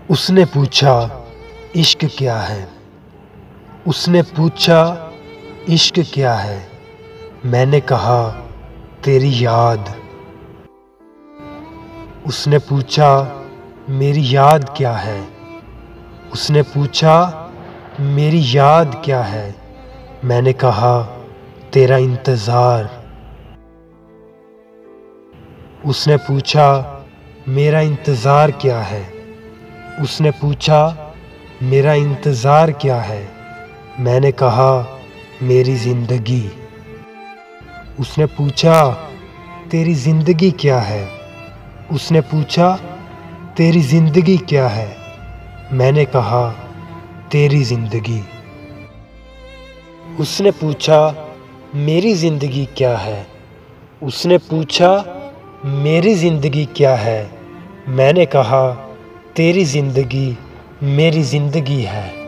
उसने पूछा इश्क क्या है। उसने पूछा इश्क क्या है। मैंने कहा तेरी याद। उसने पूछा मेरी याद क्या है। उसने पूछा मेरी याद क्या है। मैंने कहा तेरा इंतज़ार। उसने पूछा मेरा इंतज़ार क्या है। उसने पूछा मेरा इंतज़ार क्या है। मैंने कहा मेरी ज़िंदगी। उसने पूछा तेरी ज़िंदगी क्या है। उसने पूछा तेरी ज़िंदगी क्या है। मैंने कहा तेरी ज़िंदगी। उसने पूछा मेरी ज़िंदगी क्या है। उसने पूछा मेरी ज़िंदगी क्या है। मैंने कहा तेरी ज़िंदगी मेरी ज़िंदगी है।